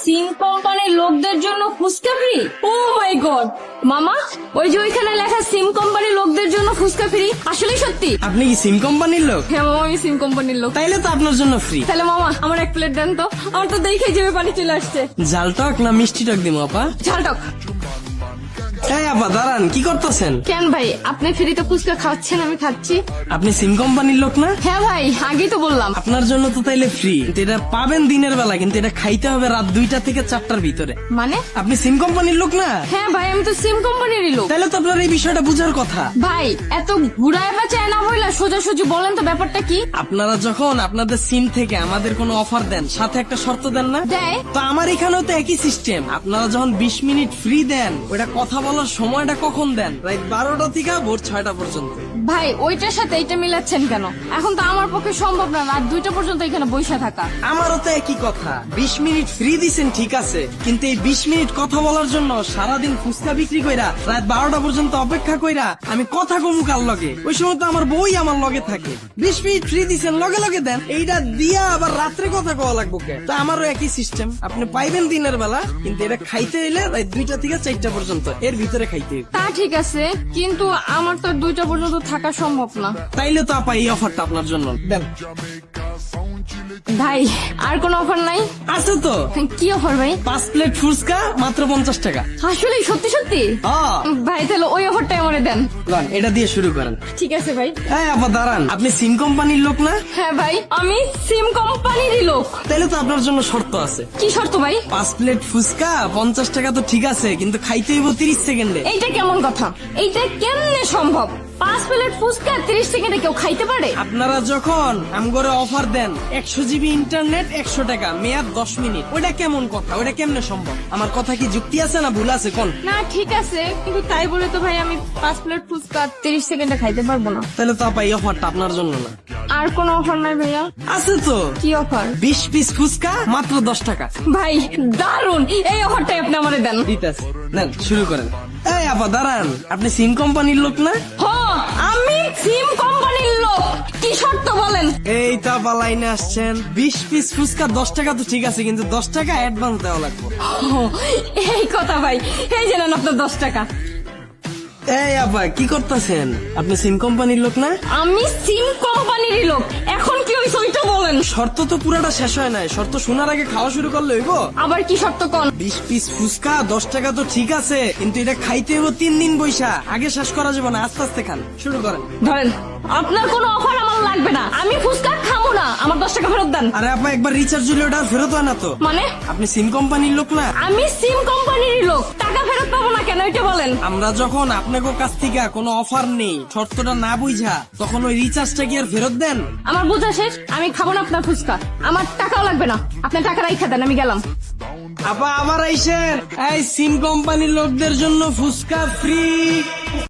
সিম কোম্পানির লোকদের জন্য ফুচকা ফ্রি। ও মাই গড মামা, ওই যে ওইখানে লেখা সিম কোম্পানির লোকদের জন্য ফুচকা ফ্রি, আসলেই সত্যি? আপনি কি সিম কোম্পানির লোক? হ্যাঁ মামা, আমি সিম কোম্পানির লোক। তাইলে তো আপনার জন্য ফ্রি। তাহলে মামা আমার এক প্লেট দেন তো, আমার তো দেখে যাবে পানি চলে আসছে। ঝাল টক না মিষ্টি টক দিব আপা? ঝাল টক। এই আপা দাঁড়ান, কি করতেছেন? কেন ভাই, আপনি ফ্রিতে ফুচকা খাওয়াচ্ছেন, আমি খাচ্ছি। আপনি সিম কোম্পানির লোক না? হ্যাঁ ভাই, আগেই তো বললাম। আপনার জন্য তো তাইলে ফ্রি, কিন্তু এটা পাবেন দিনের বেলা, কিন্তু এটা খাইতে হবে রাত 2টা থেকে 4টার ভিতরে। মানে? আপনি সিম কোম্পানির লোক না? হ্যাঁ ভাই, আমি তো সিম কোম্পানিরই লোক। তাহলে তো আপনার এই বিষয়টা বুঝার কথা। ভাই এত ঘুরায় বেচায় না বইলা সোজাসুজি বলেন তো ব্যাপারটা কি? আপনারা যখন আপনাদের সিম থেকে আমাদের কোনো অফার দেন, সাথে একটা শর্ত দেন না? দেয়। তো আমার এখানেও তো একই সিস্টেম। আপনারা যখন 20 মিনিট ফ্রি দেন, ওটা কথা বলার সময়টা কখন দেন? রাত 12টা থেকে ভোর 6টা পর্যন্ত। ভাই ওইটার সাথে এইটা মিলাচ্ছেন কেন? এখন তো আমার পক্ষে সম্ভব না রাত 2টা পর্যন্ত এখানে বসে থাকা। আমারও তো একই কথা। 20 মিনিট ফ্রি দিছেন ঠিক আছে, কিন্তু এই 20 মিনিট কথা বলার জন্য সারাদিন ফুচকা বিক্রি কইরা রাত 12টা পর্যন্ত অপেক্ষা কইরা আমি কথা কমু কার লগে? ওই সময় তো আমার বই আমার লগে থাকে। 20 মিনিট ফ্রি দিছেন, লগে লগে দেন। এইটা দিয়া আবার রাত্রে কথা কওয়া লাগবো কে? তো আমারও একই সিস্টেম। আপনি পাইবেন দিনের বেলা, কিন্তু এটা খাইতে এলে রাত 2টা থেকে 4টা পর্যন্ত, এর ভিতরে খাইতে হবে। তা ঠিক আছে, কিন্তু আমার তো আর 2টা পর্যন্ত থাকা সম্ভব না। তাইলে তো আপা এই অফারটা আপনার জন্য দেন। ভাই আর কোনো অফার নাই? আছে তো। কি অফার ভাই? 5 প্লেট ফুচকা মাত্র 50 টাকা। আসলে সত্যি সত্যি? হ্যাঁ। ভাই তাহলে ওই অফারটাই আমারে দেন। লন, এটা দিয়ে শুরু করেন। ঠিক আছে ভাই। এই আপা দাঁড়ান, আপনি সিম কোম্পানির লোক না? হ্যাঁ ভাই, আমি সিম কোম্পানিরই লোক। তাইলে তো আপনার জন্য শর্ত আছে। কি শর্ত ভাই? 5 প্লেট ফুচকা 50 টাকা তো ঠিক আছে, কিন্তু খাইতে হইব 30 সেকেন্ডে। এইটা কেমন কথা? এইটা কেমনে সম্ভব? 5 প্লেট ফুচকা 30 সেকেন্ডে কেউ খাইতে পারে? আপনারা যখন আমগরে অফার দেন 100 জিবি ইন্টারনেট 100 টাকা, মেয়াদ 10 মিনিট, ওটা কেমন কথা? ওটা কেমনে সম্ভব? আমার কথা কি যুক্তি আছে না ভুল আছে কোন? না ঠিক আছে, কিন্তু তাই বলে তো ভাই আমি 5 প্লেট ফুচকা 30 সেকেন্ডে খাইতে পারবো না। তাহলে তো আপা এই অফারটা আপনার জন্য না। আর কোনো অফার নাই ভাইয়া? আছে তো। কি অফার? 20 পিস ফুচকা মাত্র 10 টাকা। ভাই দারুন, এই অফারটাই আপনি আমারে দেন। ঠিক আছে, নেন শুরু করেন। এই আপা দাঁড়ান, আপনি সিম কোম্পানির লোক না? হ্যাঁ, আমি সিম কোম্পানির লোক। কি শর্ত বলেন? এই তো আপা লাইনে আসছেন। 20 পিস ফুচকা 10 টাকা তো ঠিক আছে, কিন্তু 10 টাকা অ্যাডভান্স দেওয়া লাগবে। ও, এই কথা ভাই, এই যে নেন আপনার 10 টাকা। এই আপা কি করতেছেন? আপনি সিম কোম্পানির লোক না? আমি সিম কোম্পানিরই লোক। এখন কি হইছে ওইটা বলেন। শর্ত তো পুরাটা শেষ হয় নাই, শর্ত শোনার আগে খাওয়া শুরু করলে হইব? আবার কি শর্ত কোন? 20 পিস ফুচকা 10 টাকা তো ঠিক আছে, কিন্তু এটা খাইতে হইব 3 দিন বৈশা। আগে শেষ করা যাবে না, আস্তে আস্তে খান। শুরু করেন। ধরেন, আপনার কোনো অফার আমার লাগবে না, আমি ফুচকা খাবো না, আমার 10 টাকা ফেরত দেন। আরে আপা একবার রিচার্জ হইলে ওটা আর ফেরত হয় না তো। মানে? আপনি সিম কোম্পানির লোক না? আমি সিম কোম্পানিরই লোক, টাকা ফেরত পাবো না কেন এটা বলেন। আমরা যখন আপনাকে কাছ থেকে কোনো অফার নেই, শর্তটা না বুঝা, তখন ওই রিচার্জটা কি আর ফেরত দেন? আমার বোঝা শেষ, আমি খাবো না আপনার ফুচকা, আমার টাকাও লাগবে না, আপনার টাকা রাইখা দেন, আমি গেলাম। আপা আবার আইসেন। এই সিম কোম্পানির লোকদের জন্য ফুচকা ফ্রি।